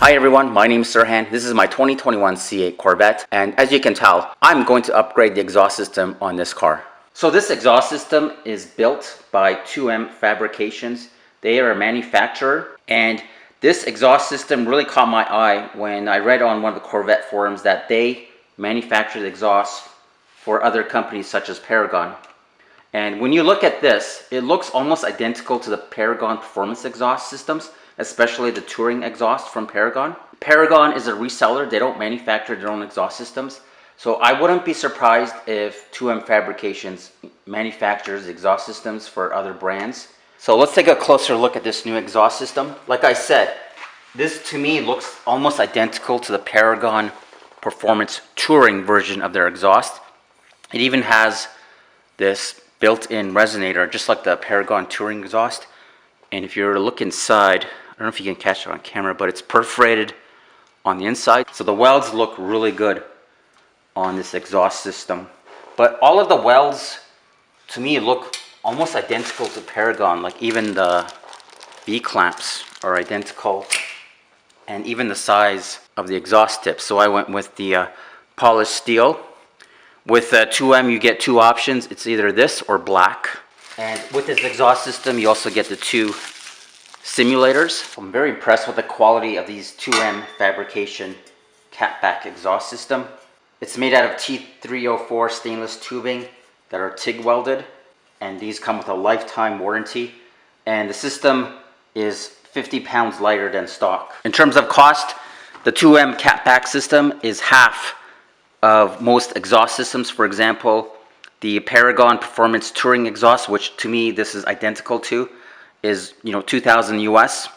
Hi everyone, my name is Sirhan. This is my 2021 C8 Corvette, and as you can tell, I'm going to upgrade the exhaust system on this car. So this exhaust system is built by 2M Fabrications. They are a manufacturer, and this exhaust system really caught my eye when I read on one of the Corvette forums that they manufacture the exhaust for other companies such as Paragon. And when you look at this, it looks almost identical to the Paragon performance exhaust systems, especially the touring exhaust from Paragon. Paragon is a reseller. They don't manufacture their own exhaust systems. So I wouldn't be surprised if 2M Fabrications manufactures exhaust systems for other brands. So let's take a closer look at this new exhaust system. Like I said, this to me looks almost identical to the Paragon performance touring version of their exhaust. It even has this built-in resonator, just like the Paragon touring exhaust. And if you were to look inside, I don't know if you can catch it on camera, but it's perforated on the inside. So the welds look really good on this exhaust system. But all of the welds, to me, look almost identical to Paragon. Like even the V-clamps are identical, and even the size of the exhaust tips. So I went with the polished steel. With 2M, you get two options. It's either this or black. And with this exhaust system, you also get the two simulators. I'm very impressed with the quality of these 2M Fabrication Cat-back exhaust system. It's made out of T304 stainless tubing that are TIG welded, and these come with a lifetime warranty. And the system is 50 pounds lighter than stock. In terms of cost, the 2M Cat-back system is half of most exhaust systems. For example, the Paragon Performance Touring exhaust, which to me this is identical to, is $2,000 US.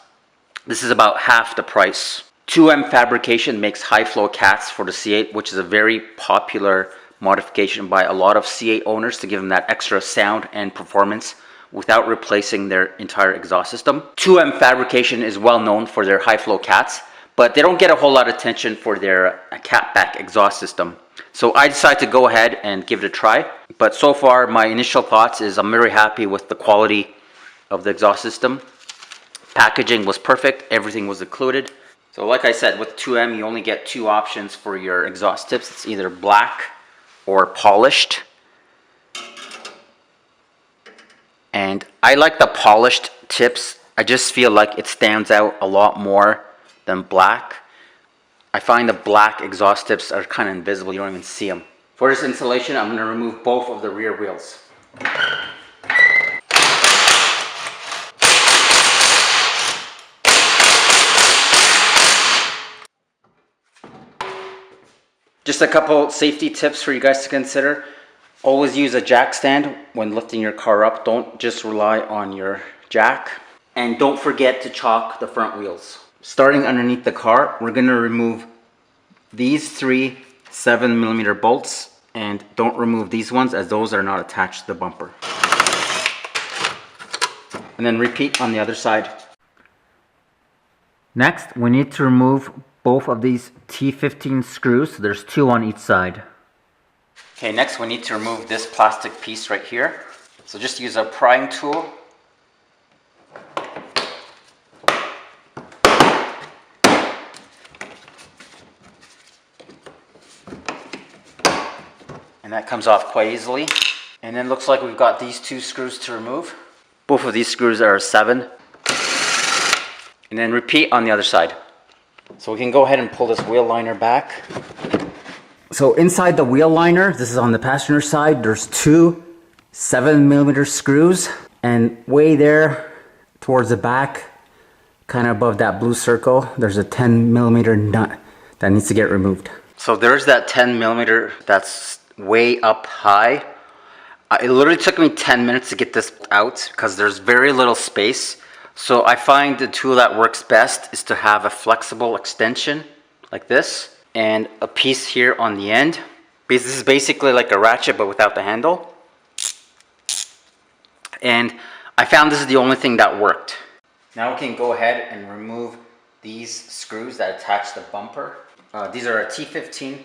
This is about half the price. 2M Fabrication makes high flow cats for the C8, which is a very popular modification by a lot of C8 owners to give them that extra sound and performance without replacing their entire exhaust system. 2M Fabrication is well known for their high flow cats, but they don't get a whole lot of attention for their cat-back exhaust system. So I decided to go ahead and give it a try. But so far, my initial thoughts is I'm very happy with the quality of the exhaust system. Packaging was perfect, everything was included. So like I said, with 2M, you only get two options for your exhaust tips. It's either black or polished. And I like the polished tips. I just feel like it stands out a lot more than black. I find the black exhaust tips are kind of invisible. You don't even see them. For this installation, I'm going to remove both of the rear wheels. Just a couple safety tips for you guys to consider. Always use a jack stand when lifting your car up. Don't just rely on your jack. And don't forget to chock the front wheels. Starting underneath the car, we're going to remove these three 7mm bolts, and don't remove these ones as those are not attached to the bumper. And then repeat on the other side. Next, we need to remove both of these T15 screws. There's two on each side. Okay, next we need to remove this plastic piece right here. So just use a prying tool. And that comes off quite easily. And then looks like we've got these two screws to remove. Both of these screws are 7. And then repeat on the other side. So we can go ahead and pull this wheel liner back. So inside the wheel liner, this is on the passenger side, there's two 7mm screws. And way there towards the back, kind of above that blue circle, there's a 10mm nut that needs to get removed. So there's that 10mm that's way up high. It literally took me 10 minutes to get this out because there's very little space. So I find the tool that works best is to have a flexible extension like this and a piece here on the end. This is basically like a ratchet but without the handle. And I found this is the only thing that worked. Now we can go ahead and remove these screws that attach the bumper. These are a T15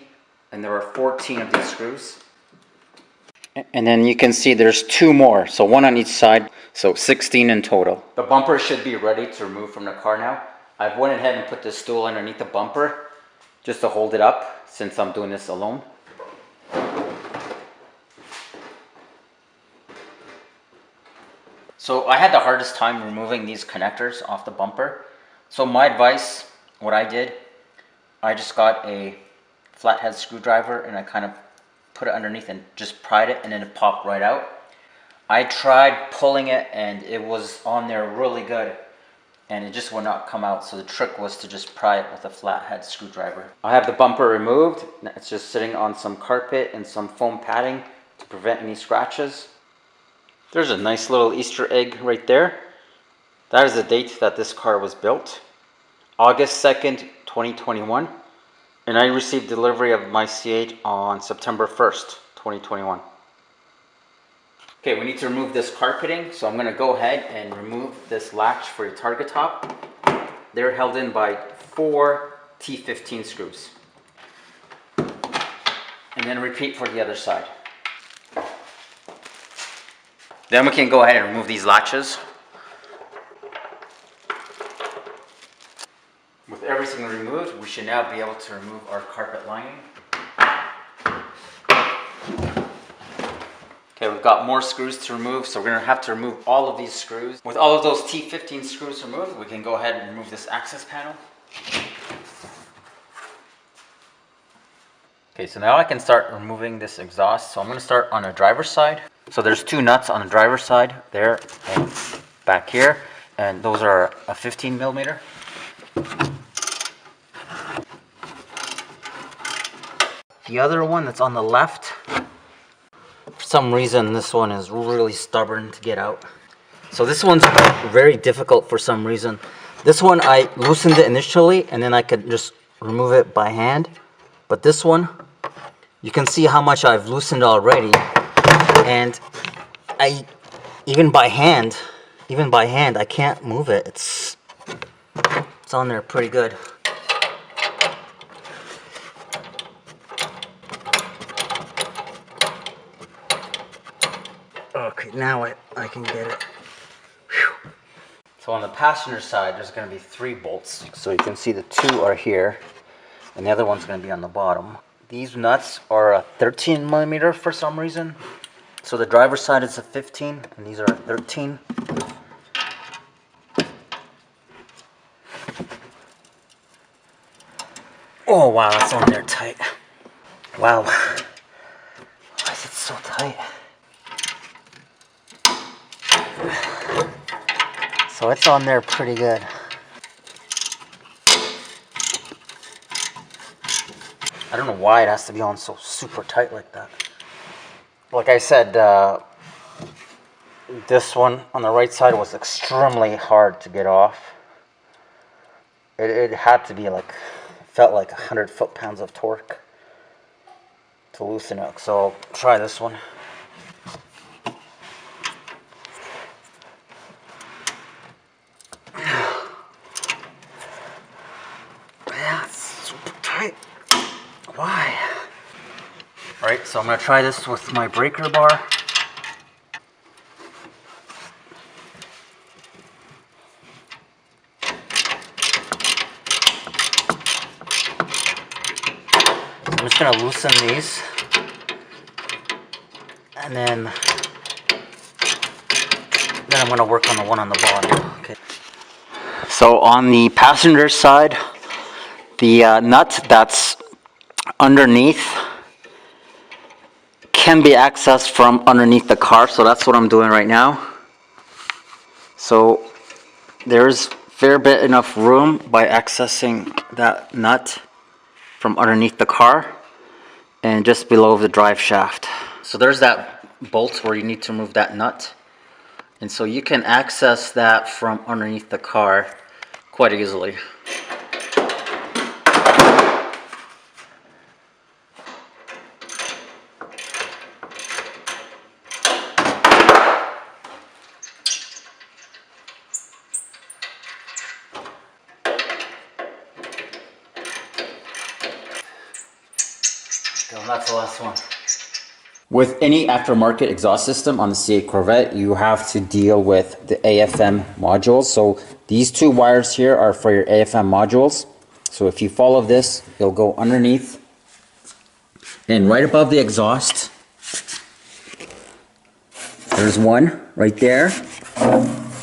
and there are 14 of these screws. And then you can see there's two more, so one on each side, so 16 in total. The bumper should be ready to remove from the car now. I went ahead and put this stool underneath the bumper just to hold it up since I'm doing this alone. So I had the hardest time removing these connectors off the bumper. So my advice, what I did, I just got a flathead screwdriver and I kind of put it underneath and just pried it, and then it popped right out. I tried pulling it and it was on there really good and it just would not come out. So the trick was to just pry it with a flathead screwdriver. I have the bumper removed. It's just sitting on some carpet and some foam padding to prevent any scratches. There's a nice little Easter egg right there. That is the date that this car was built. August 2nd, 2021. And I received delivery of my C8 on September 1st, 2021. Okay, we need to remove this carpeting. So I'm gonna go ahead and remove this latch for your target top. They're held in by 4 T15 screws. And then repeat for the other side. Then we can go ahead and remove these latches. With everything removed, we should now be able to remove our carpet lining. Okay, we've got more screws to remove, so we're going to have to remove all of these screws. With all of those T15 screws removed, we can go ahead and remove this access panel. Okay, so now I can start removing this exhaust. So I'm going to start on the driver's side. So there's 2 nuts on the driver's side, there and back here, and those are a 15 millimeter. The other one that's on the left, for some reason this one is really stubborn to get out. So this one's very difficult for some reason. This one I loosened it initially and then I could just remove it by hand. But this one, you can see how much I've loosened already. And even by hand, I can't move it. It's on there pretty good. Okay, now I can get it. Whew. So on the passenger side, there's going to be 3 bolts. So you can see the 2 are here, and the other one's going to be on the bottom. These nuts are a 13 millimeter for some reason. So the driver's side is a 15, and these are a 13. Oh wow, that's on there tight. Wow. Why is it so tight? So it's on there pretty good. I don't know why it has to be on so super tight like that. Like I said, this one on the right side was extremely hard to get off. It had to be like, felt like 100 foot-pounds of torque to loosen it. So I'll try this one. Yeah, it's super tight. Why? Alright, so I'm going to try this with my breaker bar. I'm just going to loosen these. And then I'm going to work on the one on the bottom. Okay. So on the passenger side, the nut that's underneath can be accessed from underneath the car, so that's what I'm doing right now. So there's fair bit enough room by accessing that nut from underneath the car and just below the drive shaft. So there's that bolt where you need to remove that nut, and so you can access that from underneath the car quite easily. That's the last one. With any aftermarket exhaust system on the C8 Corvette, you have to deal with the AFM modules. So These two wires here are for your AFM modules. So if you follow this, you'll go underneath and right above the exhaust, there's one right there,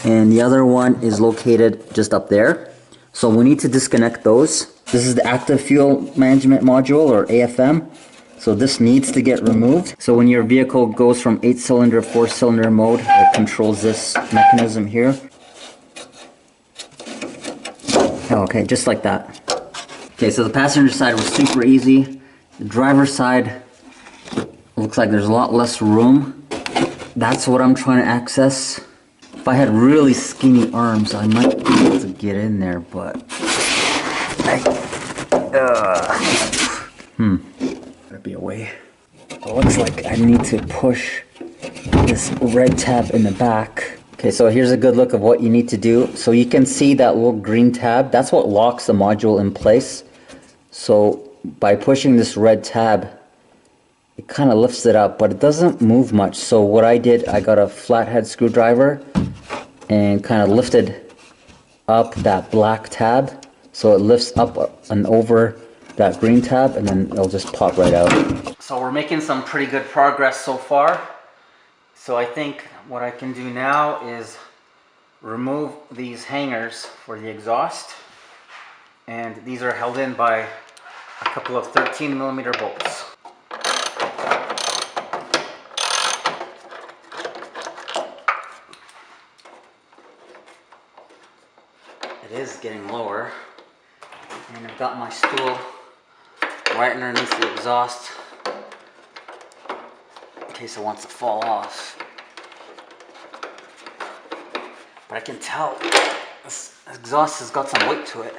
and the other one is located just up there. So we need to disconnect those. This is the active fuel management module, or AFM. So this needs to get removed. So when your vehicle goes from 8-cylinder, 4-cylinder mode, it controls this mechanism here. Okay, just like that. Okay, so the passenger side was super easy. The driver's side looks like there's a lot less room. That's what I'm trying to access. If I had really skinny arms, I might be able to get in there, but gotta be a way. It looks like I need to push this red tab in the back. Okay, so here's a good look of what you need to do. So you can see that little green tab, that's what locks the module in place. So by pushing this red tab, it kind of lifts it up, but it doesn't move much. So what I did, I got a flathead screwdriver and kind of lifted up that black tab. So it lifts up and over that green tab, and then it'll just pop right out. So we're making some pretty good progress so far. So I think what I can do now is remove these hangers for the exhaust. And these are held in by a couple of 13mm bolts. It is getting lower, and I've got my stool right underneath the exhaust in case it wants to fall off. But I can tell this exhaust has got some weight to it.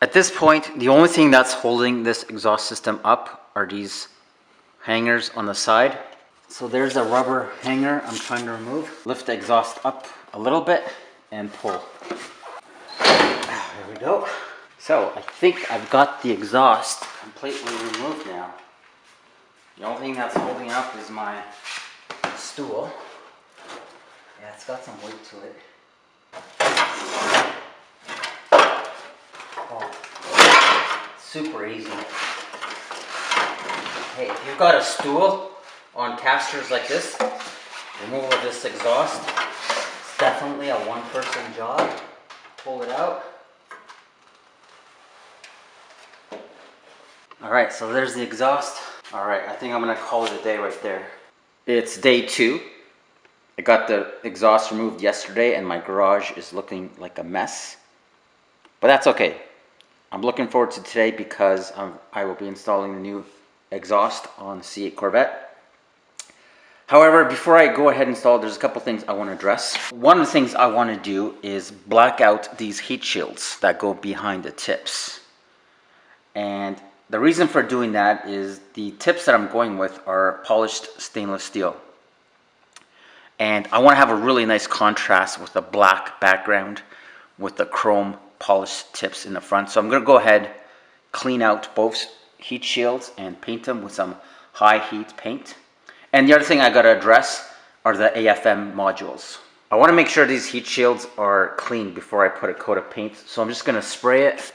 At this point, the only thing that's holding this exhaust system up are these hangers on the side. So there's a rubber hanger I'm trying to remove. Lift the exhaust up a little bit and pull. There we go. So I think I've got the exhaust completely removed now. The only thing that's holding it up is my stool. Yeah, it's got some weight to it. Oh, super easy. Hey, if you've got a stool on casters like this, removal of this exhaust, it's definitely a one-person job. Pull it out. Alright, so there's the exhaust. Alright, I think I'm going to call it a day right there. It's day 2. I got the exhaust removed yesterday and my garage is looking like a mess. But that's okay. I'm looking forward to today because I will be installing the new exhaust on the C8 Corvette. However, before I go ahead and install it, there's a couple things I want to address. One of the things I want to do is black out these heat shields that go behind the tips. And the reason for doing that is the tips that I'm going with are polished stainless steel. And I want to have a really nice contrast with the black background with the chrome polished tips in the front. So I'm going to go ahead, clean out both heat shields and paint them with some high heat paint. And the other thing I got to address are the AFM modules. I want to make sure these heat shields are clean before I put a coat of paint. So I'm just going to spray it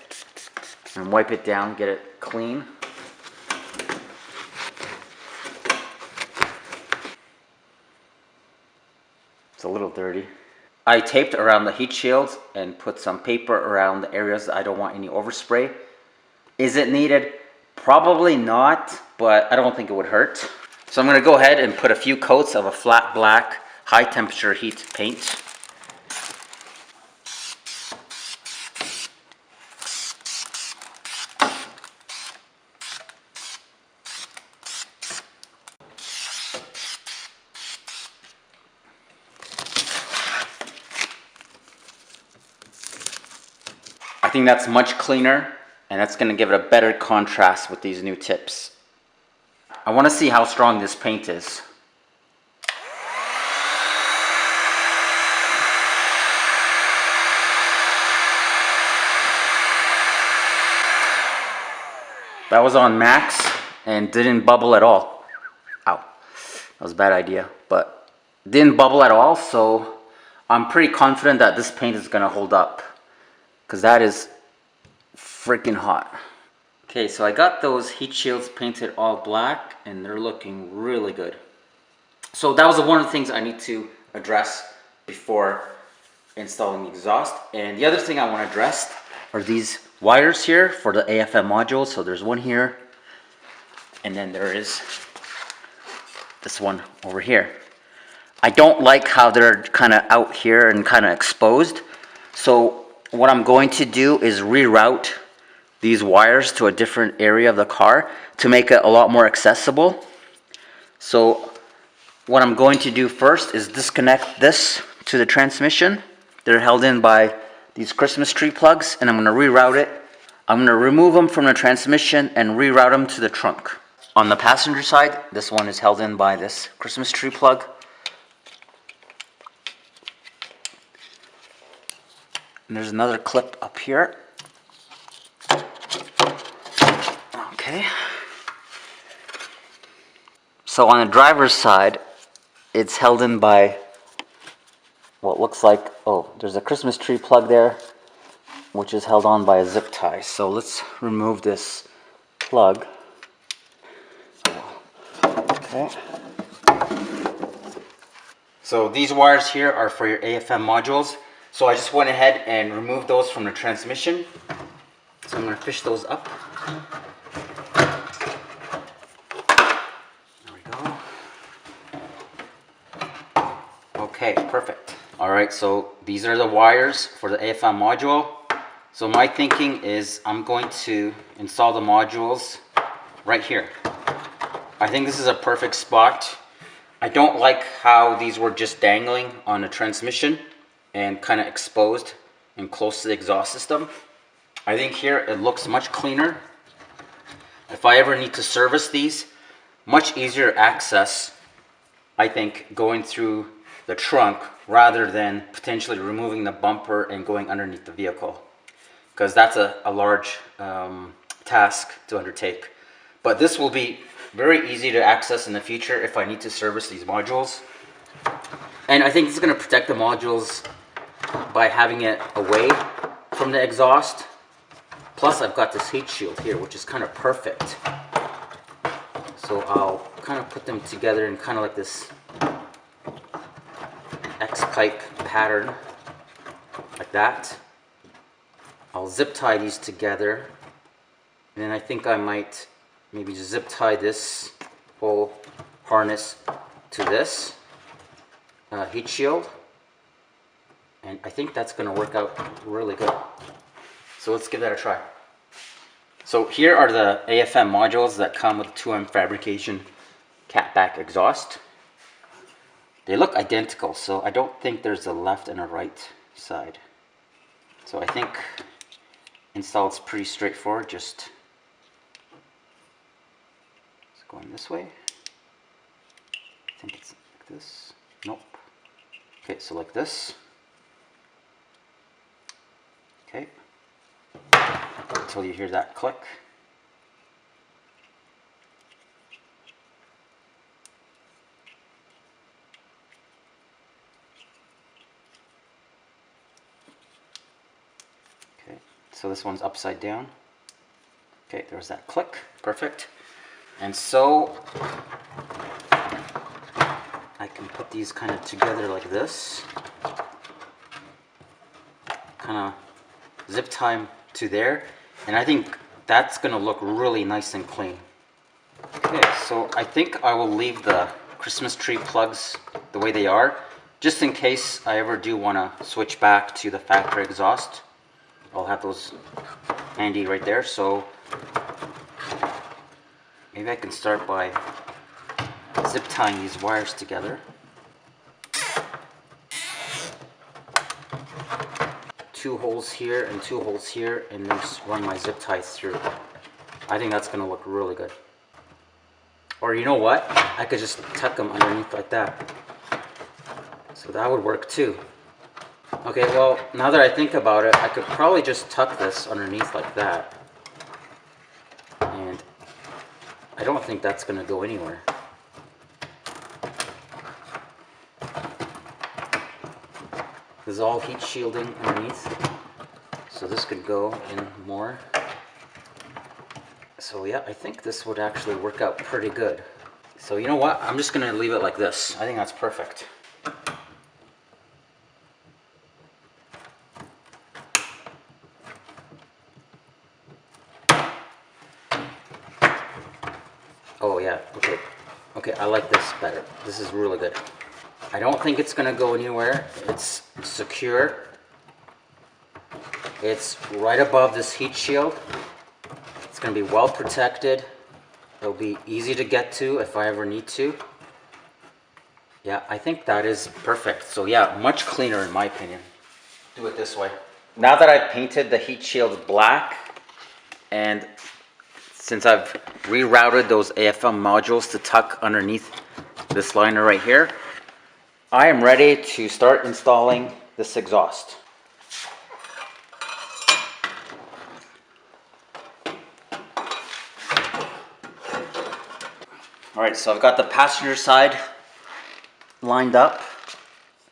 and wipe it down, get it clean. It's a little dirty. I taped around the heat shields and put some paper around the areas that I don't want any overspray. Is it needed? Probably not, but I don't think it would hurt. So I'm going to go ahead and put a few coats of a flat black high temperature heat paint. I think that's much cleaner, and that's going to give it a better contrast with these new tips. I want to see how strong this paint is. That was on max and didn't bubble at all. Ow. That was a bad idea, but didn't bubble at all, so I'm pretty confident that this paint is gonna hold up, because that is freaking hot. Okay, so I got those heat shields painted all black, and they're looking really good. So that was one of the things I need to address before installing the exhaust. And the other thing I want to address are these wires here for the AFM module. So there's one here, and then there is this one over here. I don't like how they're kind of out here and kind of exposed. So what I'm going to do is reroute these wires to a different area of the car to make it a lot more accessible. So what I'm going to do first is disconnect this to the transmission. They're held in by these Christmas tree plugs, and I'm going to reroute it. I'm going to remove them from the transmission and reroute them to the trunk. On the passenger side, this one is held in by this Christmas tree plug. And there's another clip up here. Okay. So on the driver's side, it's held in by what looks like, oh, there's a Christmas tree plug there, which is held on by a zip tie. So let's remove this plug. Okay. So these wires here are for your AFM modules. So I just went ahead and removed those from the transmission. So I'm going to fish those up. There we go. Okay, perfect. All right, so these are the wires for the AFM module. So my thinking is I'm going to install the modules right here. I think this is a perfect spot. I don't like how these were just dangling on the transmission and kind of exposed and close to the exhaust system. I think here it looks much cleaner. If I ever need to service these, much easier access, I think, going through the trunk rather than potentially removing the bumper and going underneath the vehicle, because that's a large task to undertake. But this will be very easy to access in the future if I need to service these modules. And I think this is going to protect the modules by having it away from the exhaust. Plus I've got this heat shield here, which is kind of perfect. So I'll kind of put them together in kind of like this X-pipe pattern, like that. I'll zip tie these together, and then I think I might maybe just zip tie this whole harness to this heat shield, and I think that's going to work out really good. So let's give that a try. So here are the AFM modules that come with 2M Fabrication Cat-back exhaust. They look identical, so I don't think there's a left and a right side. So I think install is pretty straightforward. Just it's going this way. I think it's like this. Nope. Okay, so like this. Okay. Until you hear that click. Okay, so this one's upside down. Okay, there's that click. Perfect. And so I can put these kind of together like this. Kind of zip tie them to there. And I think that's going to look really nice and clean. Okay, so I think I will leave the Christmas tree plugs the way they are, just in case I ever do want to switch back to the factory exhaust. I'll have those handy right there. So maybe I can start by zip tying these wires together. Two holes here and two holes here, and then just run my zip ties through. I think that's going to look really good. Or you know what? I could just tuck them underneath like that. So that would work too. Okay, well, now that I think about it, I could probably just tuck this underneath like that. And I don't think that's going to go anywhere. is all heat shielding underneath. So this could go in more. So yeah, I think this would actually work out pretty good. So you know what? I'm just gonna leave it like this. I think that's perfect. Oh yeah, okay. Okay, I like this better. This is really good. I don't think it's gonna go anywhere. It's secure. It's right above this heat shield. It's gonna be well protected. It'll be easy to get to if I ever need to. Yeah, I think that is perfect. So yeah, much cleaner in my opinion. Do it this way. Now that I've painted the heat shield black, and since I've rerouted those AFM modules to tuck underneath this liner right here, I am ready to start installing this exhaust. Alright, so I've got the passenger side lined up.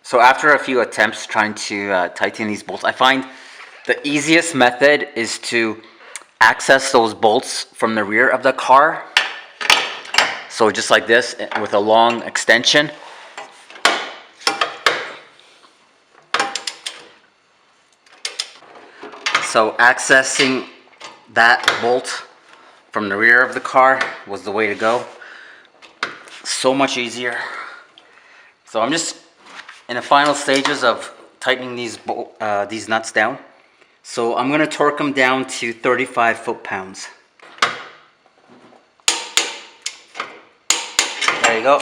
So after a few attempts trying to tighten these bolts, I find the easiest method is to access those bolts from the rear of the car. So just like this, with a long extension. So accessing that bolt from the rear of the car was the way to go. So much easier. So I'm just in the final stages of tightening these nuts down. So I'm going to torque them down to 35 foot-pounds. There you go.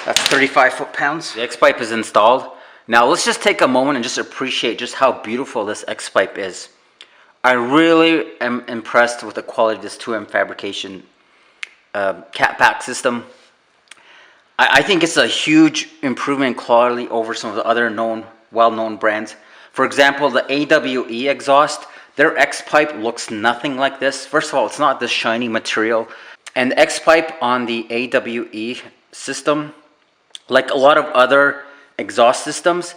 That's 35 foot-pounds. The X-pipe is installed. Now let's just take a moment and just appreciate just how beautiful this X-pipe is. I really am impressed with the quality of this 2M Fabrication Cat-back system. I think it's a huge improvement in quality over some of the other well-known brands. For example, the AWE exhaust, their X-pipe looks nothing like this. First of all, it's not this shiny material. And the X-pipe on the AWE system, like a lot of other exhaust systems,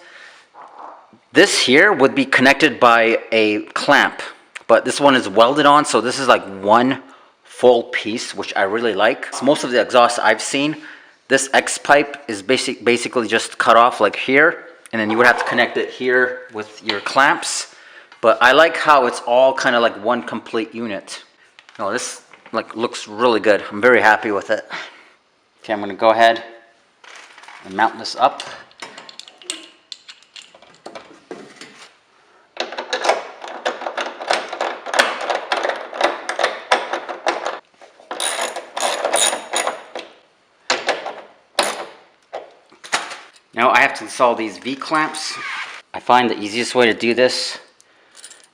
this here would be connected by a clamp. But this one is welded on, so this is like one full piece, which I really like. So most of the exhausts I've seen, this X-pipe is basically just cut off like here, and then you would have to connect it here with your clamps. But I like how it's all kind of like one complete unit. Oh, this like looks really good. I'm very happy with it. Okay, I'm gonna go ahead and mount this up. Now I have to install these V-clamps. I find the easiest way to do this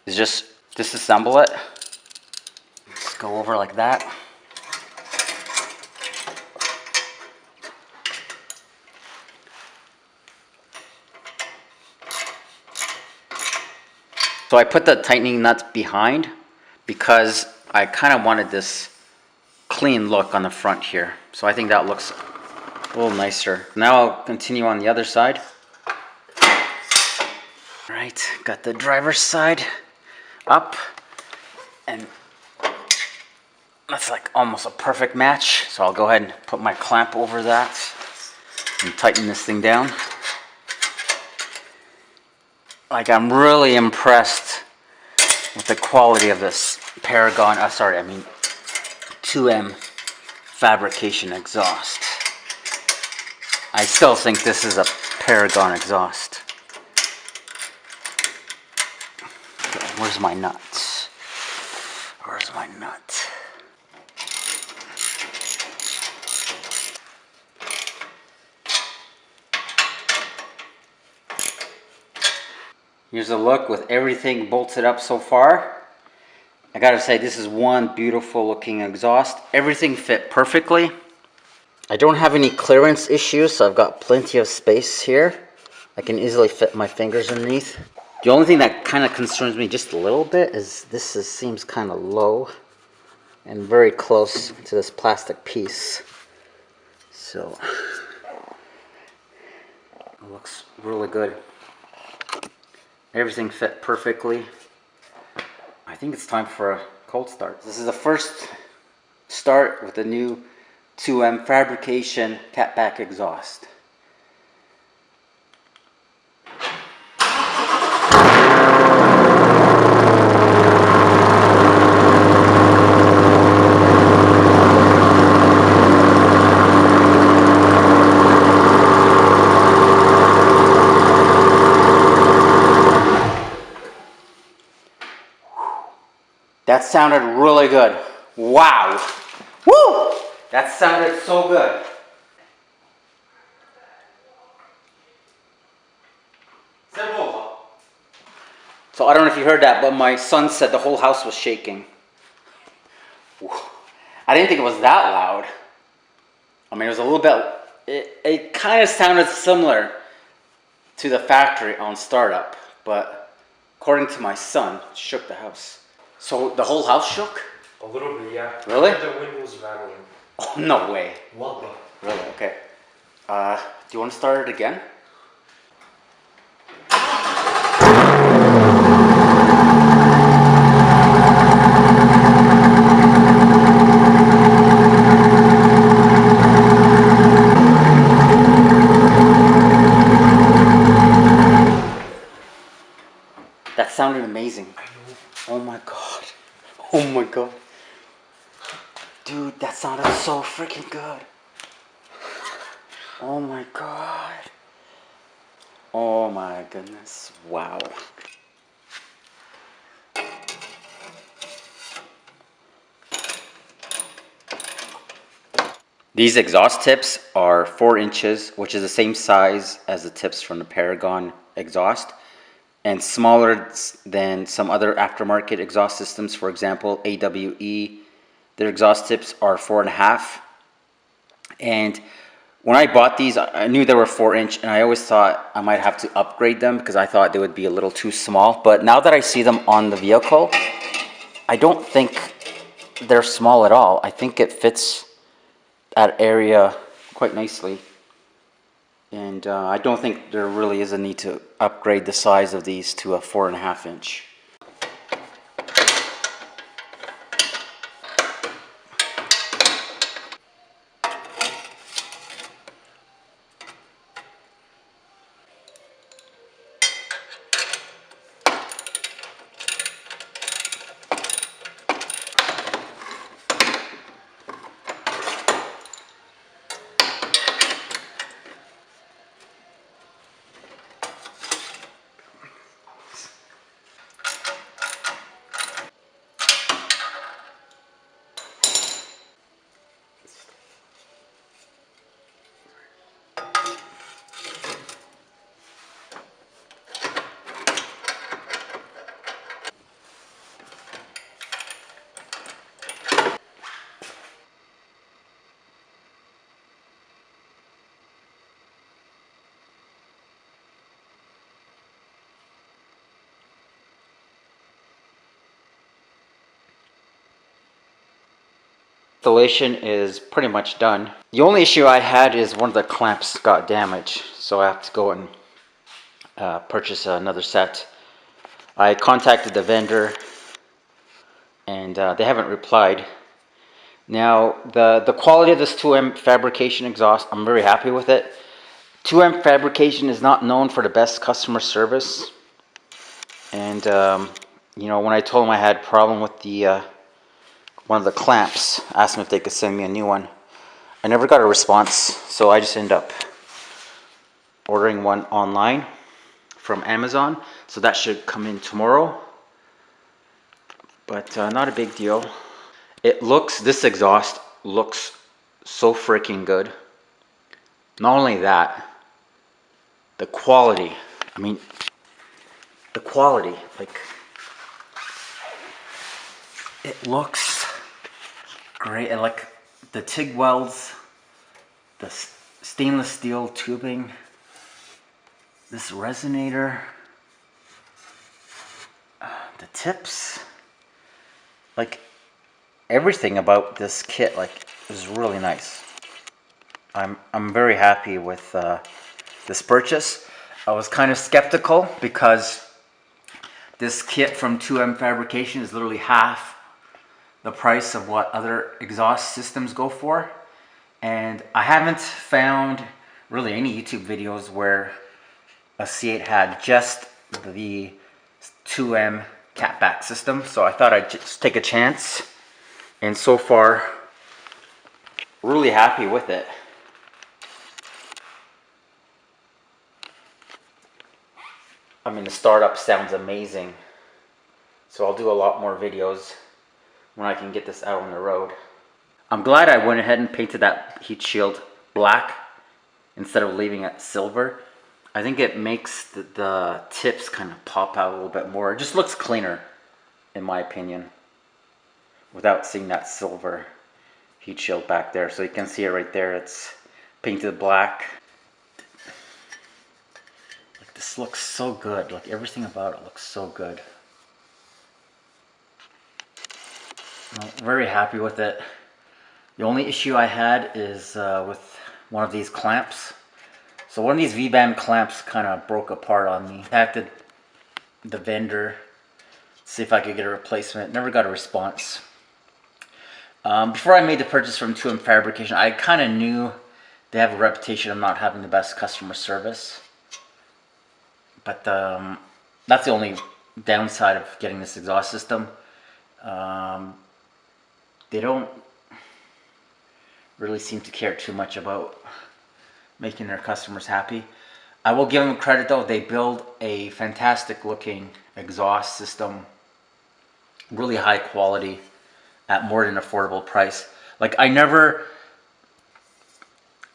is just disassemble it. Just go over like that. So I put the tightening nuts behind because I kind of wanted this clean look on the front here. So I think that looks a little nicer. Now I'll continue on the other side. Alright, got the driver's side up, and that's like almost a perfect match. So I'll go ahead and put my clamp over that and tighten this thing down. Like, I'm really impressed with the quality of this 2M Fabrication exhaust. I still think this is a Paragon exhaust. Okay, where's my nut? Where's my nut? Here's a look with everything bolted up so far. I gotta say, this is one beautiful looking exhaust. Everything fit perfectly. I don't have any clearance issues, so I've got plenty of space here. I can easily fit my fingers underneath. The only thing that kind of concerns me just a little bit is this seems kind of low and very close to this plastic piece. So it looks really good. Everything fit perfectly. I think it's time for a cold start. This is the first start with the new 2M Fabrication Cat-back exhaust. That sounded really good. Wow. Woo! That sounded so good. So I don't know if you heard that, but my son said the whole house was shaking. I didn't think it was that loud. I mean, it was a little bit, it kind of sounded similar to the factory on startup, but according to my son, it shook the house. So the whole house shook? A little bit, yeah. Really? The wind was rattling. Oh, no way. What? Really? Okay. Do you want to start it again? That sounded amazing. Oh my god. Oh my god. Dude, that sounded so freaking good. Oh my god. Oh my goodness. Wow. These exhaust tips are 4 inches, which is the same size as the tips from the Paragon exhaust, and smaller than some other aftermarket exhaust systems. For example, AWE, their exhaust tips are 4.5. And when I bought these, I knew they were 4-inch, and I always thought I might have to upgrade them because I thought they would be a little too small. But now that I see them on the vehicle, I don't think they're small at all. I think it fits that area quite nicely. And I don't think there really is a need to upgrade the size of these to a 4.5-inch. Installation is pretty much done. The only issue I had is one of the clamps got damaged, so I have to go and purchase another set. I contacted the vendor and they haven't replied. Now the quality of this 2M Fabrication exhaust, I'm very happy with it. 2M Fabrication is not known for the best customer service, and you know, when I told them I had a problem with the one of the clamps, asked them if they could send me a new one, I never got a response, so I just ended up ordering one online from Amazon. So that should come in tomorrow, but not a big deal. This exhaust looks so freaking good. Not only that, the quality, I mean, the quality, like, it looks great. And like the TIG welds, the stainless steel tubing, this resonator, the tips, like everything about this kit, like, is really nice. I'm very happy with this purchase. I was kind of skeptical because This kit from 2M Fabrication is literally half the price of what other exhaust systems go for. And I haven't found really any YouTube videos where a C8 had just the 2M Cat-back system. So I thought I'd just take a chance. And so far, really happy with it. I mean, the startup sounds amazing. So I'll do a lot more videos when I can get this out on the road. I'm glad I went ahead and painted that heat shield black instead of leaving it silver. I think it makes the tips kind of pop out a little bit more. It just looks cleaner, in my opinion, without seeing that silver heat shield back there. So you can see it right there. It's painted black. Like, this looks so good. Like, everything about it looks so good. I'm very happy with it. The only issue I had is with one of these clamps. So one of these V-band clamps kind of broke apart on me. Contacted the vendor, see if I could get a replacement. Never got a response. Before I made the purchase from 2M Fabrication, I kind of knew they have a reputation of not having the best customer service. But that's the only downside of getting this exhaust system. They don't really seem to care too much about making their customers happy. I will give them credit though, they build a fantastic looking exhaust system, really high quality at more than affordable price. Like, I never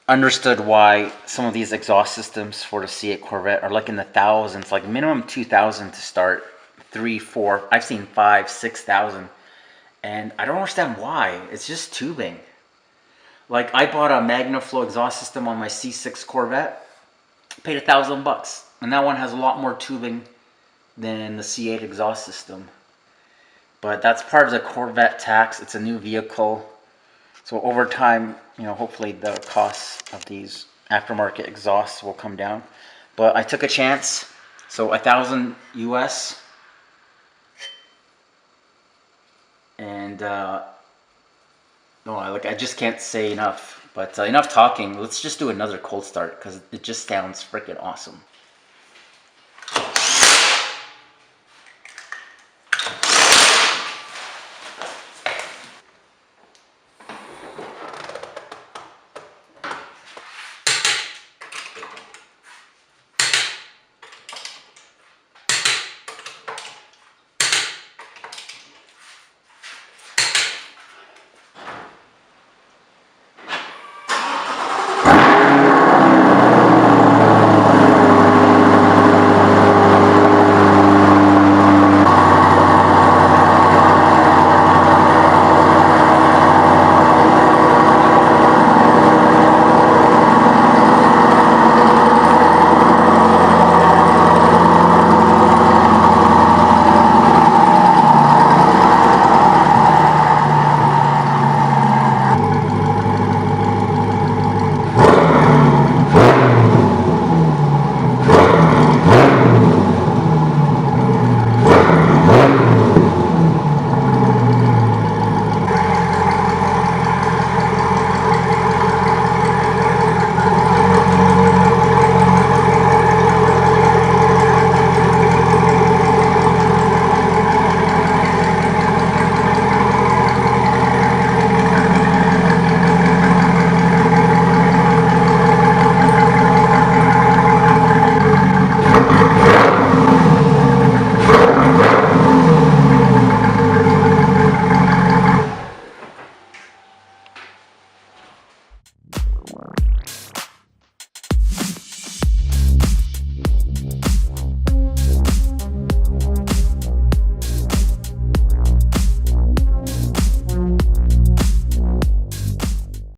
understood why some of these exhaust systems for the C8 Corvette are like in the thousands, like minimum 2,000 to start, 3, 4, I've seen 5, 6,000. And I don't understand why. It's just tubing. Like, I bought a MagnaFlow exhaust system on my C6 Corvette, paid $1,000, and that one has a lot more tubing than the C8 exhaust system. But that's part of the Corvette tax. It's a new vehicle, so over time, you know, hopefully the costs of these aftermarket exhausts will come down. But I took a chance, so $1,000 US, and no, I just can't say enough. But enough talking. Let's just do another cold start because it just sounds freaking awesome.